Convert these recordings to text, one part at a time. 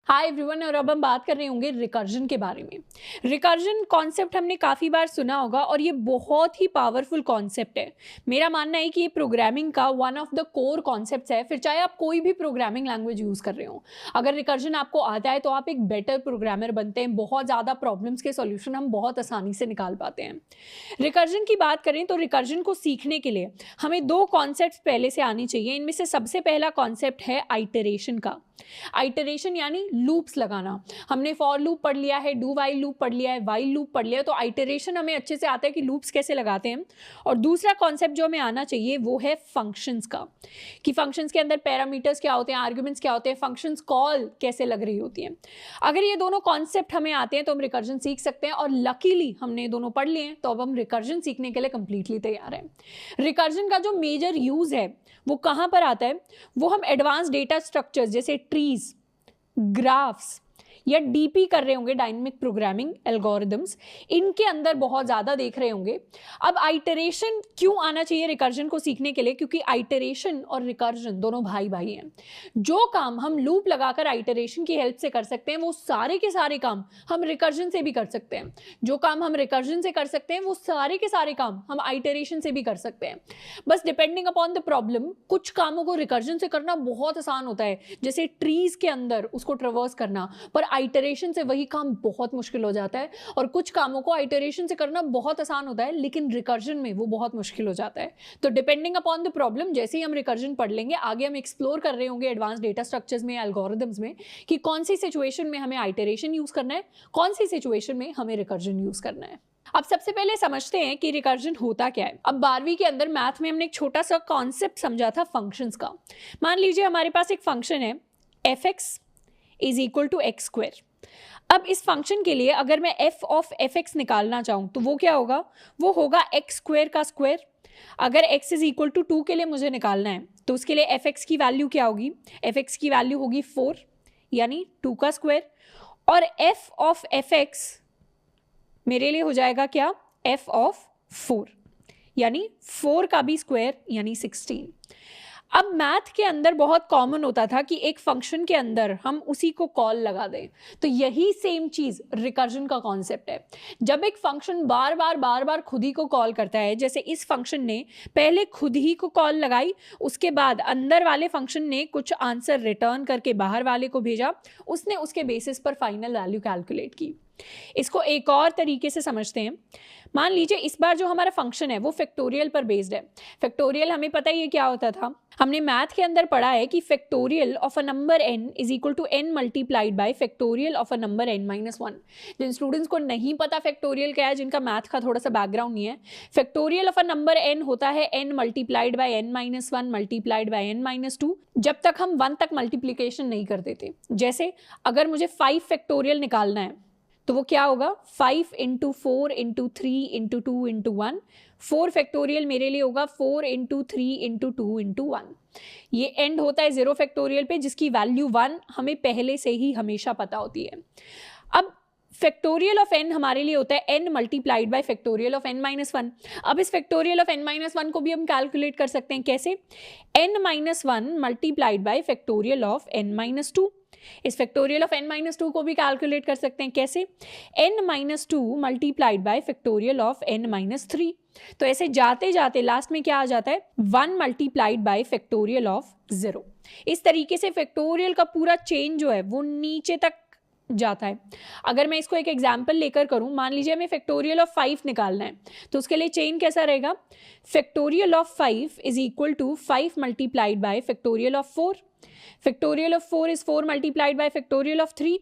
Hi everyone, और अब हम बात कर रहे होंगे रिकर्जन के बारे में। रिकर्जन कॉन्सेप्ट हमने काफ़ी बार सुना होगा और ये बहुत ही पावरफुल कॉन्सेप्ट है। मेरा मानना है कि ये प्रोग्रामिंग का one of the core concepts है, फिर चाहे आप कोई भी प्रोग्रामिंग लैंग्वेज यूज़ कर रहे हो। अगर रिकर्जन आपको आता है तो आप एक बेटर प्रोग्रामर बनते हैं, बहुत ज़्यादा प्रॉब्लम्स के सॉल्यूशन हम बहुत आसानी से निकाल पाते हैं। रिकर्जन की बात करें तो रिकर्जन को सीखने के लिए हमें दो कॉन्सेप्ट पहले से आनी चाहिए। इनमें से सबसे पहला कॉन्सेप्ट है आइटरेशन का। आइटरेशन यानी लूप्स लगाना। हमने फॉर लूप पढ़ लिया है, डू वाइल लूप पढ़ लिया है, वाइल लूप पढ़ लिया है, तो आइटरेशन हमें अच्छे से आता है कि लूप्स कैसे लगाते हैं। और दूसरा कॉन्सेप्ट जो हमें आना चाहिए वो है फंक्शंस का, कि फंक्शंस के अंदर पैरामीटर्स क्या होते हैं, आर्ग्यूमेंट्स क्या होते हैं, फंक्शंस कॉल कैसे लग रही होती है। अगर ये दोनों कॉन्सेप्ट हमें आते हैं तो हम रिकर्जन सीख सकते हैं, और लकीली हमने ये दोनों पढ़ लिए हैं तो अब हम रिकर्जन सीखने के लिए कंप्लीटली तैयार हैं। रिकर्जन का जो मेजर यूज है वो कहाँ पर आता है, वो हम एडवांस डेटा स्ट्रक्चर्स जैसे ट्रीज, ग्राफ्स या डीपी कर रहे होंगे, डायनेमिक प्रोग्रामिंग एल्गोरिदम्स, इनके अंदर बहुत ज़्यादा देख रहे होंगे। अब आइटरेशन क्यों आना चाहिए रिकर्जन को सीखने के लिए, क्योंकि आइटरेशन और रिकर्जन दोनों भाई भाई हैं। जो काम हम लूप लगाकर आइटरेशन की हेल्प से कर सकते हैं वो सारे के सारे काम हम रिकर्जन से भी कर सकते हैं। जो काम हम रिकर्जन से कर सकते हैं वो सारे के सारे काम हम आइटरेशन से भी कर सकते हैं। बस डिपेंडिंग अपॉन द प्रॉब्लम, कुछ कामों को रिकर्जन से करना बहुत आसान होता है, जैसे ट्रीज के अंदर उसको ट्रेवर्स करना, पर आइटरेशन से वही काम बहुत मुश्किल हो जाता है। और कुछ कामों को आइटरेशन से करना बहुत आसान होता है लेकिन रिकर्जन में वो बहुत मुश्किल हो जाता है। तो डिपेंडिंग अपॉन द प्रॉब्लम, जैसे ही हम रिकर्जन पढ़ लेंगे आगे हम एक्सप्लोर कर रहे होंगे एडवांस डेटा स्ट्रक्चर्स में, एल्गोरिदम्स में, कि कौन सी सिचुएशन में हमें आइटरेशन यूज करना है, कौन सी सिचुएशन में हमें रिकर्जन यूज करना है। अब सबसे पहले समझते हैं कि रिकर्जन होता क्या है। अब 12वीं के अंदर मैथ में हमने एक छोटा सा कॉन्सेप्ट समझा था फंक्शंस का। मान लीजिए हमारे पास एक फंक्शन है f(x) is equal to x square. अब इस फंक्शन के लिए अगर मैं f ऑफ f(x) निकालना चाहूं तो वो क्या होगा, वो होगा एक्स स्क्वायर का स्क्वायर। अगर x इज इक्वल टू 2 के लिए मुझे निकालना है तो उसके लिए f(x) की वैल्यू क्या होगी, f(x) की वैल्यू होगी 4 यानी 2 का स्क्वायर। और f ऑफ f(x) मेरे लिए हो जाएगा क्या, f ऑफ 4 यानी 4 का भी स्क्वायर यानी 16। अब मैथ के अंदर बहुत कॉमन होता था कि एक फंक्शन के अंदर हम उसी को कॉल लगा दें, तो यही सेम चीज रिकर्जन का कॉन्सेप्ट है। जब एक फंक्शन बार बार खुद ही को कॉल करता है, जैसे इस फंक्शन ने पहले खुद ही को कॉल लगाई, उसके बाद अंदर वाले फंक्शन ने कुछ आंसर रिटर्न करके बाहर वाले को भेजा, उसने उसके बेसिस पर फाइनल वैल्यू कैलकुलेट की। इसको एक और तरीके से समझते हैं। मान लीजिए इस बार जो हमारा फंक्शन है वो फैक्टोरियल पर बेस्ड है। फैक्टोरियल हमें पता है ये क्या होता था, हमने मैथ के अंदर पढ़ा है कि factorial of a number n is equal to n multiplied by factorial of a number n-1। जिन स्टूडेंट्स को नहीं पता फैक्टोरियल क्या है, जिनका मैथ का थोड़ा सा बैकग्राउंड नहीं है, factorial of a number n होता है n multiplied bye n-1 multiplied by n-2, जब तक हम 1 तक मल्टीप्लीकेशन नहीं कर देते। जैसे अगर मुझे 5 फैक्टोरियल निकालना है तो वो क्या होगा, 5 into 4 into 3 into 2 into 1। 4 factorial मेरे लिए होगा 4 इंटू 3 इंटू 2 इंटू 1। ये एंड होता है 0 फैक्टोरियल पे, जिसकी वैल्यू 1 हमें पहले से ही हमेशा पता होती है। अब फैक्टोरियल ऑफ n हमारे लिए होता है n multiplied by factorial of n-1। अब इस फैक्टोरियल ऑफ n-1 को भी हम कैलकुलेट कर सकते हैं, कैसे, n-1 multiplied by factorial of n-2। इस फैक्टोरियल ऑफ n-2 को भी कैलकुलेट कर सकते हैं, कैसे, n-2 multiplied by factorial of n-3। तो ऐसे जाते जाते लास्ट में क्या आ जाता है, 1 मल्टीप्लाइड बाय फैक्टोरियल ऑफ 0। इस तरीके से फैक्टोरियल का पूरा चेन जो है वो नीचे तक जाता है। अगर मैं इसको एक एग्जाम्पल लेकर करूं, मान लीजिए हमें फैक्टोरियल ऑफ 5 निकालना है तो उसके लिए चेन कैसा रहेगा, factorial of 5 is equal to 5 multiplied by factorial of 4। Factorial of 4 is 4 multiplied by factorial of 3.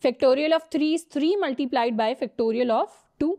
Factorial of 3 is 3 multiplied by factorial of 2.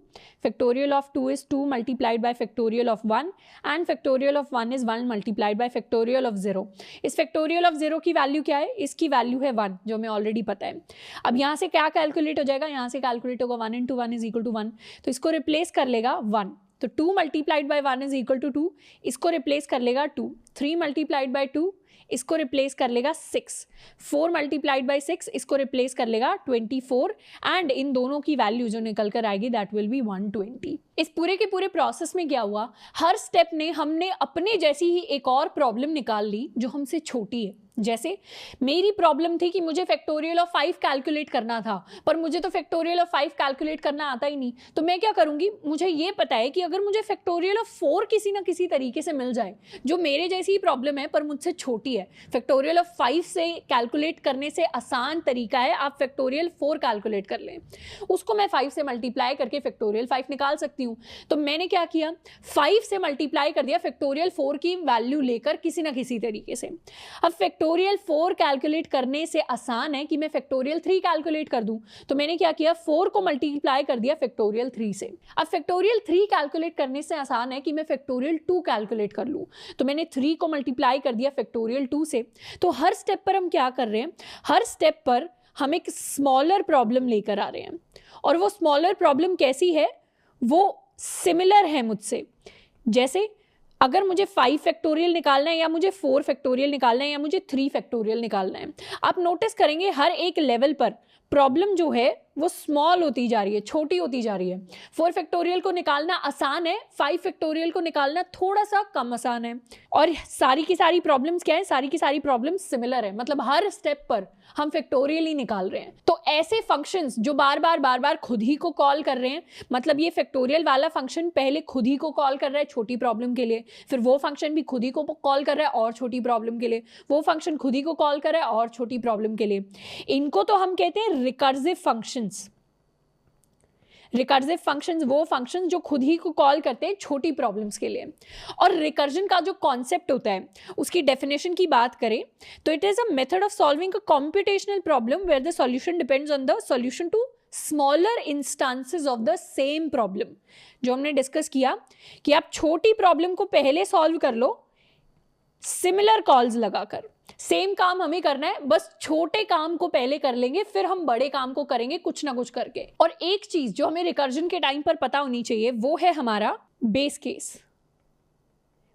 Factorial of 2 is 2 multiplied by factorial of 1. And factorial of 1 is 1 multiplied by factorial of 0. इस factorial of 0 की value क्या है, इसकी value है 1, जो हमें already पता है। अब यहाँ से क्या कैलकुलेट हो जाएगा, यहाँ से कैलकुलेट होगा 1 इंटू 1 इज इक्वल टू 1, तो इसको रिप्लेस कर लेगा 1। तो 2 multiplied by 1 is equal to 2, इसको रिप्लेस कर लेगा 2। 3 मल्टीप्लाइड बाई 2, इसको रिप्लेस कर लेगा 6। 4 मल्टीप्लाइड बाई 6, इसको रिप्लेस कर लेगा 24। एंड इन दोनों की वैल्यू जो निकल कर आएगी दैट विल बी 120। इस पूरे के पूरे प्रोसेस में क्या हुआ, हर स्टेप ने हमने अपने जैसी ही एक और प्रॉब्लम निकाल ली जो हमसे छोटी है। जैसे मेरी प्रॉब्लम थी कि मुझे फैक्टोरियल ऑफ 5 कैलकुलेट करना था, पर मुझे तो फैक्टोरियल ऑफ 5 कैलकुलेट करना आता ही नहीं। तो मैं क्या करूंगी, मुझे ये पता है कि अगर मुझे फैक्टोरियल ऑफ 4 किसी ना किसी तरीके से मिल जाए, जो मेरे जैसी ही प्रॉब्लम है पर मुझसे छोटी है, फैक्टोरियल ऑफ 5 से कैलकुलेट करने से आसान तरीका है आप फैक्टोरियल 4 कैलकुलेट कर लें, उसको मैं 5 से मल्टीप्लाई करके फैक्टोरियल 5 निकाल सकती हूँ। तो मैंने क्या किया, 5 से मल्टीप्लाई कर दिया फैक्टोरियल 4 की वैल्यू लेकर किसी ना किसी तरीके से। अब फैक्टोरियल 4 कैलकुलेट करने से आसान है कि मैं फैक्टोरियल 3 कैलकुलेट कर दूं, तो मैंने क्या किया, 4 को मल्टीप्लाई कर दिया फैक्टोरियल 3 से। अब फैक्टोरियल 3 कैलकुलेट करने से आसान है कि मैं फैक्टोरियल 2 कैलकुलेट कर लूं, तो मैंने 3 को मल्टीप्लाई कर दिया फैक्टोरियल 2 से। तो हर स्टेप पर हम क्या कर रहे हैं, हर स्टेप पर हम एक स्मॉलर प्रॉब्लम लेकर आ रहे हैं, और वो स्मॉलर प्रॉब्लम कैसी है, वो सिमिलर है मुझसे। जैसे अगर मुझे 5 फैक्टोरियल निकालना है, या मुझे 4 फैक्टोरियल निकालना है, या मुझे 3 फैक्टोरियल निकालना है, आप नोटिस करेंगे हर एक लेवल पर प्रॉब्लम जो है वो स्मॉल होती जा रही है, छोटी होती जा रही है। 4 फैक्टोरियल को निकालना आसान है, 5 फैक्टोरियल को निकालना थोड़ा सा कम आसान है। और सारी की सारी प्रॉब्लम्स क्या है, सारी की सारी प्रॉब्लम्स सिमिलर है, मतलब हर स्टेप पर हम फैक्टोरियल ही निकाल रहे हैं। तो ऐसे फंक्शंस जो बार बार खुद ही को कॉल कर रहे हैं, मतलब ये फैक्टोरियल वाला फंक्शन पहले खुद ही को कॉल कर रहा है छोटी प्रॉब्लम के लिए, फिर वो फंक्शन भी खुद ही को कॉल कर रहा है और छोटी प्रॉब्लम के लिए, वो फंक्शन खुद ही को कॉल कर रहा है और छोटी प्रॉब्लम के लिए। इनको तो हम कहते हैं रिकर्सिव फंक्शंस। रिकर्सिव फंक्शंस वो फंक्शंस जो खुद ही को कॉल करते हैं छोटी प्रॉब्लम्स के लिए। और रिकर्जन का जो कॉन्सेप्ट होता है, उसकी डेफिनेशन की बात करें तो it is a method of solving a computational problem where the solution depends on the solution to smaller instances of the same problem. जो हमने डिस्कस किया कि आप छोटी प्रॉब्लम को पहले सॉल्व कर लो सिमिलर कॉल्स लगाकर, सेम काम हमें करना है, बस छोटे काम को पहले कर लेंगे, फिर हम बड़े काम को करेंगे कुछ ना कुछ करके। और एक चीज जो हमें रिकर्जन के टाइम पर पता होनी चाहिए वो है हमारा बेस केस।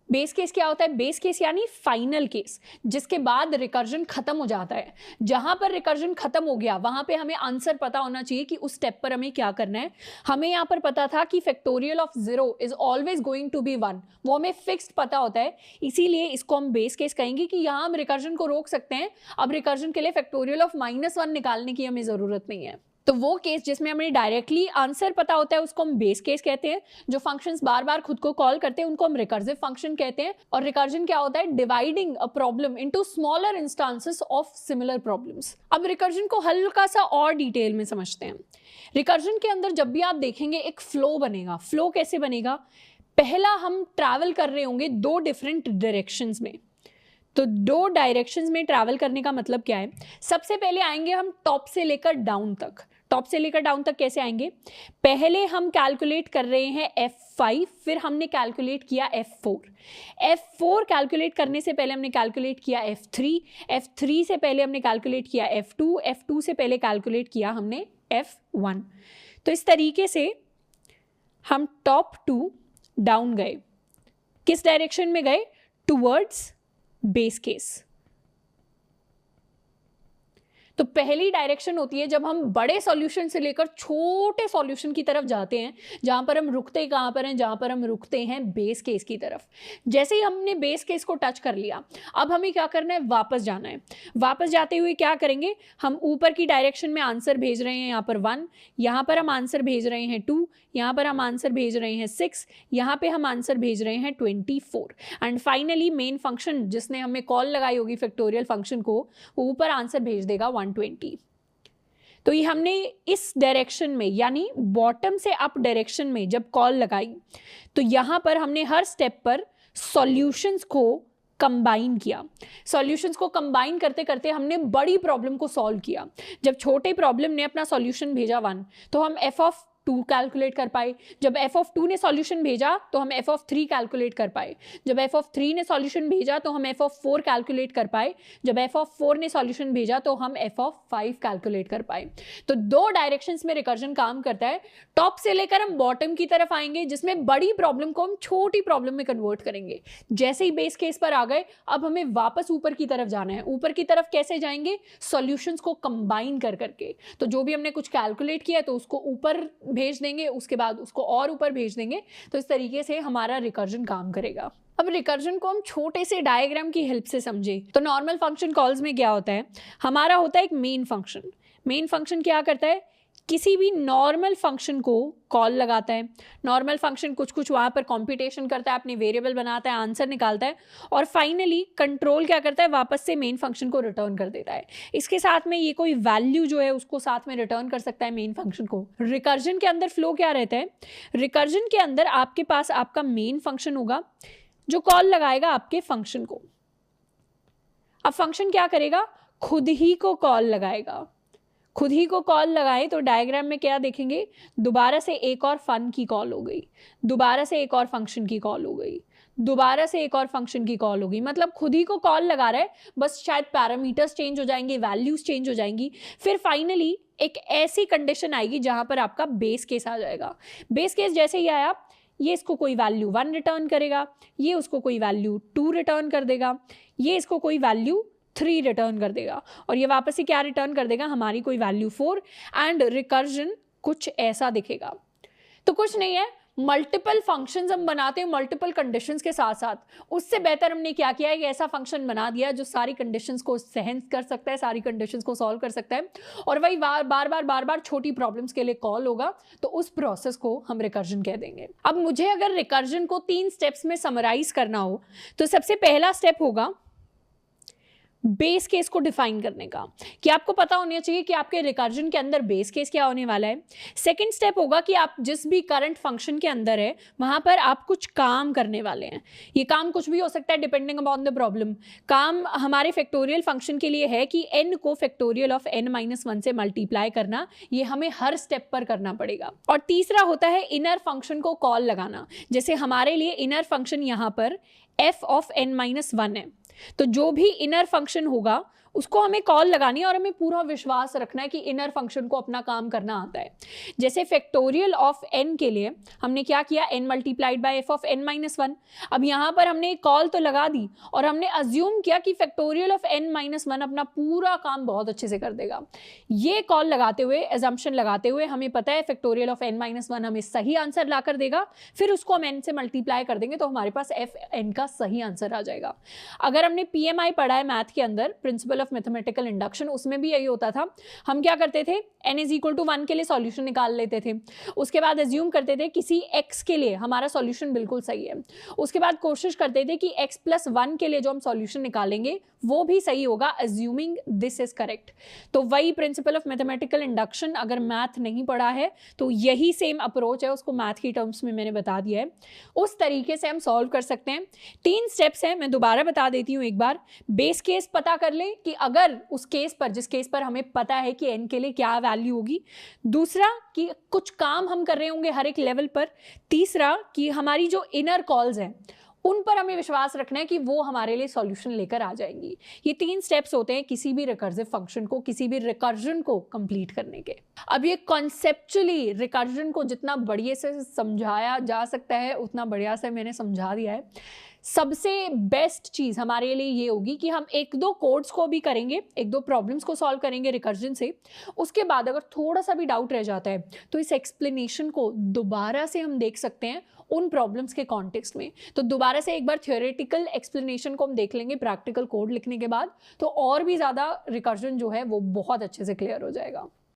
बेस केस क्या होता है, बेस केस यानी फाइनल केस, जिसके बाद रिकर्जन खत्म हो जाता है। जहां पर रिकर्जन खत्म हो गया वहां पे हमें आंसर पता होना चाहिए कि उस स्टेप पर हमें क्या करना है। हमें यहाँ पर पता था कि factorial of 0 is always going to be 1, वो हमें फिक्स्ड पता होता है, इसीलिए इसको हम बेस केस कहेंगे कि यहाँ हम रिकर्जन को रोक सकते हैं। अब रिकर्जन के लिए फैक्टोरियल ऑफ -1 निकालने की हमें जरूरत नहीं है। तो वो केस जिसमें हमें डायरेक्टली आंसर पता होता है उसको हम बेस केस कहते हैं। जो फंक्शंस बार बार खुद को कॉल करते हैं उनको हम रिकर्सिव फंक्शन कहते हैं। और रिकर्जन क्या होता है, dividing a problem into smaller instances of similar problems. अब रिकर्जन को हल्का सा और डिटेल में समझते हैं। रिकर्जन के अंदर जब भी आप देखेंगे एक फ्लो बनेगा। फ्लो कैसे बनेगा, पहला हम ट्रैवल कर रहे होंगे 2 डिफरेंट डायरेक्शंस में। तो 2 डायरेक्शंस में ट्रैवल करने का मतलब क्या है, सबसे पहले आएंगे हम टॉप से लेकर डाउन तक। टॉप से लेकर डाउन तक कैसे आएंगे, पहले हम कैलकुलेट कर रहे हैं F5, फिर हमने कैलकुलेट किया F4। F4 कैलकुलेट करने से पहले हमने कैलकुलेट किया F3, F3 से पहले हमने कैलकुलेट किया F2, F2 से पहले कैलकुलेट किया हमने F1। तो इस तरीके से हम टॉप टू डाउन गए। किस डायरेक्शन में गए, टूवर्ड्स बेस केस। तो पहली डायरेक्शन होती है जब हम बड़े सॉल्यूशन से लेकर छोटे सॉल्यूशन की तरफ जाते हैं, जहां पर हम रुकते कहां पर हैं, जहां पर हम रुकते हैं बेस केस की तरफ। जैसे ही हमने बेस केस को टच कर लिया, अब हमें क्या करना है, वापस जाना है। वापस जाते हुए क्या करेंगे, हम ऊपर की डायरेक्शन में आंसर भेज रहे हैं, यहाँ पर 1, यहाँ पर हम आंसर भेज रहे हैं 2, यहाँ पर हम आंसर भेज रहे हैं 6, यहाँ पे हम आंसर भेज रहे हैं 24। एंड फाइनली मेन फंक्शन जिसने हमें कॉल लगाई होगी फैक्टोरियल फंक्शन को, वो ऊपर आंसर भेज देगा 120। तो ये हमने इस डायरेक्शन में यानी बॉटम से अप डायरेक्शन में जब कॉल लगाई, तो यहाँ पर हमने हर स्टेप पर सॉल्यूशंस को कंबाइन किया। सॉल्यूशंस को कंबाइन करते करते हमने बड़ी प्रॉब्लम को सॉल्व किया। जब छोटे प्रॉब्लम ने अपना सॉल्यूशन भेजा 1, तो हम f(2) कैलकुलेट कर पाए। जब f(2) ने सॉल्यूशन भेजा तो हम f(3) कैलकुलेट कर पाए। जब f(3) ने सॉल्यूशन भेजा तो हम f(4) कैलकुलेट कर पाए। जब f(4) ने सॉल्यूशन भेजा तो हम f(5) कैलकुलेट कर पाए। तो 2 डायरेक्शंस में रिकर्जन काम करता है। टॉप से लेकर हम बॉटम की तरफ आएंगे, जिसमें बड़ी प्रॉब्लम को हम छोटी प्रॉब्लम में कन्वर्ट करेंगे। जैसे ही बेस केस पर आ गए, अब हमें वापस ऊपर की तरफ जाना है। ऊपर की तरफ कैसे जाएंगे, सॉल्यूशंस को कंबाइन कर करके। तो जो भी हमने कुछ कैलकुलेट किया तो उसको ऊपर भेज देंगे, उसके बाद उसको और ऊपर भेज देंगे। तो इस तरीके से हमारा रिकर्जन काम करेगा। अब रिकर्जन को हम छोटे से डायग्राम की हेल्प से समझे तो नॉर्मल फंक्शन कॉल्स में क्या होता है, हमारा होता है एक मेन फंक्शन। मेन फंक्शन क्या करता है, किसी भी नॉर्मल फंक्शन को कॉल लगाता है। नॉर्मल फंक्शन कुछ वहाँ पर कंप्यूटेशन करता है, अपने वेरिएबल बनाता है, आंसर निकालता है और फाइनली कंट्रोल क्या करता है, वापस से मेन फंक्शन को रिटर्न कर देता है। इसके साथ में ये कोई वैल्यू जो है उसको साथ में रिटर्न कर सकता है मेन फंक्शन को। रिकर्जन के अंदर फ्लो क्या रहता है, रिकर्जन के अंदर आपके पास आपका मेन फंक्शन होगा जो कॉल लगाएगा आपके फंक्शन को। अब फंक्शन क्या करेगा, खुद ही को कॉल लगाएगा। खुद ही को कॉल लगाए तो डायग्राम में क्या देखेंगे, दोबारा से एक और फन की कॉल हो गई, दोबारा से एक और फंक्शन की कॉल हो गई, दोबारा से एक और फंक्शन की कॉल होगी। मतलब खुद ही को कॉल लगा रहा है, बस शायद पैरामीटर्स चेंज हो जाएंगे, वैल्यूज चेंज हो जाएंगी, फिर फाइनली एक ऐसी कंडीशन आएगी जहां पर आपका बेस केस आ जाएगा। बेस केस जैसे ही आया, ये इसको कोई वैल्यू 1 रिटर्न करेगा, ये उसको कोई वैल्यू 2 रिटर्न कर देगा, ये इसको कोई वैल्यू 3 रिटर्न कर देगा और ये वापस से क्या रिटर्न कर देगा, हमारी कोई वैल्यू 4। एंड रिकर्जन कुछ ऐसा दिखेगा। तो कुछ नहीं है, मल्टीपल फंक्शंस हम बनाते हैं मल्टीपल कंडीशंस के साथ साथ। उससे बेहतर हमने क्या किया है, एक ऐसा फंक्शन बना दिया जो सारी कंडीशंस को सहन कर सकता है, सारी कंडीशंस को सॉल्व कर सकता है और वही बार बार छोटी प्रॉब्लम्स के लिए कॉल होगा। तो उस प्रोसेस को हम रिकर्जन कह देंगे। अब मुझे अगर रिकर्जन को 3 स्टेप्स में समराइज करना हो तो सबसे पहला स्टेप होगा बेस केस को डिफाइन करने का, कि आपको पता होना चाहिए कि आपके रिकर्जन के अंदर बेस केस क्या होने वाला है। सेकंड स्टेप होगा कि आप जिस भी करंट फंक्शन के अंदर है वहां पर आप कुछ काम करने वाले हैं। ये काम कुछ भी हो सकता है डिपेंडिंग अपॉन द प्रॉब्लम। काम हमारे फैक्टोरियल फंक्शन के लिए है कि n को फैक्टोरियल ऑफ n-1 से मल्टीप्लाई करना, ये हमें हर स्टेप पर करना पड़ेगा। और तीसरा होता है इनर फंक्शन को कॉल लगाना। जैसे हमारे लिए इनर फंक्शन यहाँ पर f ऑफ n-1 है, तो जो भी इनर फंक्शन होगा उसको हमें कॉल लगानी है और हमें पूरा विश्वास रखना है कि इनर फंक्शन को अपना काम करना आता है। जैसे फैक्टोरियल ऑफ n के लिए हमने क्या किया, n multiplied bye f of n-1। अब यहाँ पर हमने एक कॉल तो लगा दी और हमने अज्यूम किया कि फैक्टोरियल ऑफ n-1 अपना पूरा काम बहुत अच्छे से कर देगा। ये कॉल लगाते हुए, एजम्पशन लगाते हुए हमें पता है फैक्टोरियल ऑफ n-1 हमें सही आंसर ला कर देगा, फिर उसको हम n से मल्टीप्लाई कर देंगे तो हमारे पास f n का सही आंसर आ जाएगा। अगर हमने PMI पढ़ा है मैथ के अंदर, प्रिंसिपल ऑफ मैथमेटिकल इंडक्शन, उसमें भी यही होता था। हम क्या करते थे, n इज इक्वल टू 1 के लिए सॉल्यूशन निकाल लेते थे, उसके बाद एज्यूम करते थे किसी x के लिए हमारा सॉल्यूशन बिल्कुल सही है, उसके बाद कोशिश करते थे कि x प्लस 1 के लिए जो हम सॉल्यूशन निकालेंगे वो भी सही होगा, अज्यूमिंग दिस इज करेक्ट। तो वही प्रिंसिपल ऑफ मैथमेटिकल इंडक्शन, अगर मैथ नहीं पढ़ा है तो यही सेम अप्रोच है, उसको मैथ की टर्म्स में मैंने बता दिया है, उस तरीके से हम सॉल्व कर सकते हैं। 3 स्टेप्स हैं, मैं दोबारा बता देती हूँ एक बार। बेस केस पता कर ले कि अगर उस केस पर, जिस केस पर हमें पता है कि n के लिए क्या वैल्यू होगी। दूसरा कि कुछ काम हम कर रहे होंगे हर एक लेवल पर। तीसरा कि हमारी जो इनर कॉल्स हैं उन पर हमें विश्वास रखना है कि वो हमारे लिए सॉल्यूशन लेकर आ जाएंगी। ये 3 स्टेप्स होते हैं किसी भी रिकर्सिव फंक्शन को, किसी भी रिकर्जन को कंप्लीट करने के। अब ये कॉन्सेप्चुअली रिकर्जन को जितना बढ़िया से समझाया जा सकता है उतना बढ़िया से मैंने समझा दिया है। सबसे बेस्ट चीज़ हमारे लिए ये होगी कि हम 1-2 कोड्स को भी करेंगे, 1-2 प्रॉब्लम्स को सॉल्व करेंगे रिकर्जन से। उसके बाद अगर थोड़ा सा भी डाउट रह जाता है तो इस एक्सप्लेनेशन को दोबारा से हम देख सकते हैं उन प्रॉब्लम्स के कॉन्टेक्स्ट में। तो दोबारा से एक बार थ्योरेटिकल एक्सप्लेनेशन को हम देख लेंगे प्रैक्टिकल कोड लिखने के बाद, तो और भी ज़्यादा रिकर्जन जो है वो बहुत अच्छे से क्लियर हो जाएगा।